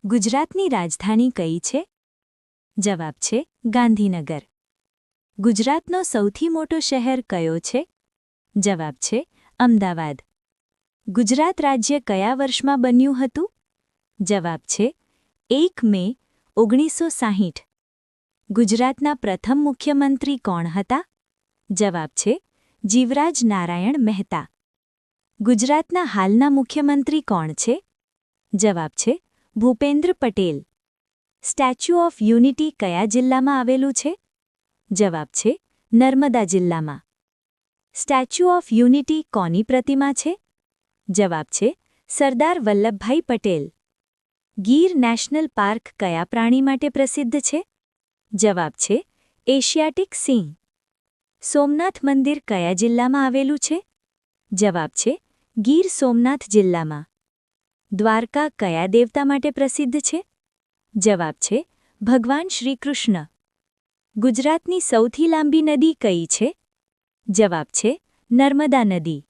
ગુજરાતની રાજધાની કઈ છે? જવાબ છે ગાંધીનગર. ગુજરાતનો સૌથી મોટો શહેર કયો છે? જવાબ છે અમદાવાદ. ગુજરાત રાજ્ય કયા વર્ષમાં બન્યું હતું? જવાબ છે 1 મે 1960. ગુજરાતના પ્રથમ મુખ્યમંત્રી કોણ હતા? જવાબ છે જીવરાજ નારાયણ મહેતા. ગુજરાતના હાલના મુખ્યમંત્રી કોણ છે? જવાબ છે Bhupendra Patel. Statue of unity કયા જિલ્લામાં આવેલું છે? જવાબ છે નર્મદા જિલ્લામાં. સ્ટેચ્યુ ઓફ યુનિટી કોની પ્રતિમા છે? જવાબ છે સરદાર વલ્લભભાઈ પટેલ. ગીર નેશનલ પાર્ક કયા પ્રાણી માટે પ્રસિદ્ધ છે? જવાબ છે એશિયાટિક સિંહ. સોમનાથ મંદિર કયા જિલ્લામાં આવેલું છે? જવાબ છે ગીર સોમનાથ જિલ્લામાં. દ્વારકા કયા દેવતા માટે પ્રસિદ્ધ છે? જવાબ છે ભગવાન શ્રી કૃષ્ણ. ગુજરાતની સૌથી લાંબી નદી કઈ છે? જવાબ છે નર્મદા નદી.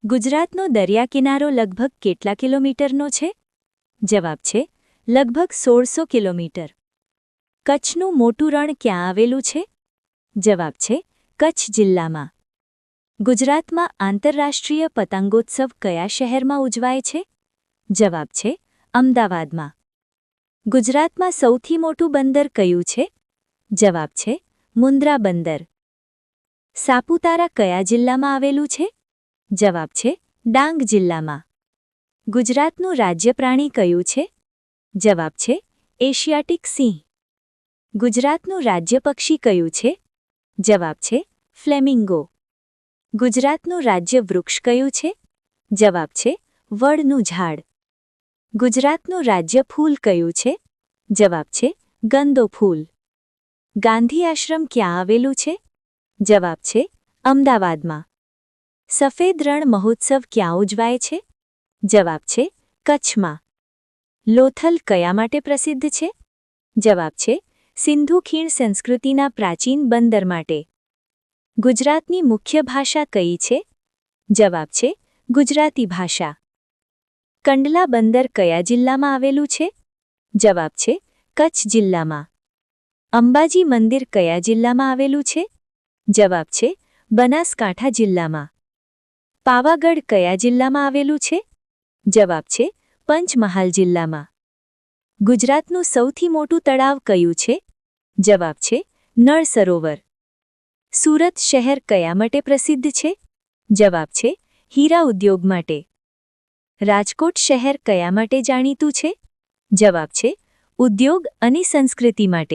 ગુજરાતનો દરિયાકિનારો લગભગ કેટલા કિલોમીટરનો છે? જવાબ છે લગભગ 1600 કિલોમીટર. કચ્છનું મોટું રણ ક્યાં આવેલું છે? જવાબ છે કચ્છ જિલ્લામાં. ગુજરાતમાં આંતરરાષ્ટ્રીય પતંગોત્સવ કયા શહેરમાં ઉજવાય છે? જવાબ છે અમદાવાદમાં. ગુજરાતમાં સૌથી મોટું બંદર કયું છે? જવાબ છે મુન્દ્રા બંદર. સાપુતારા કયા જિલ્લામાં આવેલું છે? જવાબ છે ડાંગ જિલ્લામાં. ગુજરાતનું રાજ્ય પ્રાણી કયું છે? જવાબ છે એશિયાટિક સિંહ. ગુજરાતનું રાજ્ય પક્ષી કયું છે? જવાબ છે ફ્લેમિંગો. ગુજરાતનું રાજ્ય વૃક્ષ કયું છે? જવાબ છે વડનું ઝાડ. ગુજરાતનું રાજ્ય ફૂલ કયું છે? જવાબ છે ગંદો ફૂલ. ગાંધી આશ્રમ ક્યાં આવેલું છે? જવાબ છે અમદાવાદમાં. સફેદ રણ મહોત્સવ ક્યાં ઉજવાય છે? જવાબ છે કચ્છમાં. લોથલ કયા માટે પ્રસિદ્ધ છે? જવાબ છે સિંધુ ખીણ સંસ્કૃતિના પ્રાચીન બંદર માટે. ગુજરાતની મુખ્ય ભાષા કઈ છે? જવાબ છે ગુજરાતી ભાષા. કંડલા બંદર કયા જિલ્લામાં આવેલું છે? જવાબ છે કચ્છ જિલ્લામાં. અંબાજી મંદિર કયા જિલ્લામાં આવેલું છે? જવાબ છે બનાસકાંઠા જિલ્લામાં. પાવાગઢ કયા જિલ્લામાં આવેલું છે? જવાબ છે પંચમહાલ જિલ્લામાં. ગુજરાતનું સૌથી મોટું તળાવ કયું છે? જવાબ છે નળ સરોવર. સુરત શહેર કયા માટે પ્રસિદ્ધ છે? જવાબ છે હીરા ઉદ્યોગ માટે. રાજકોટ શહેર કયા માટે જાણીતું છે? જવાબ છે ઉદ્યોગ અને સંસ્કૃતિ માટે.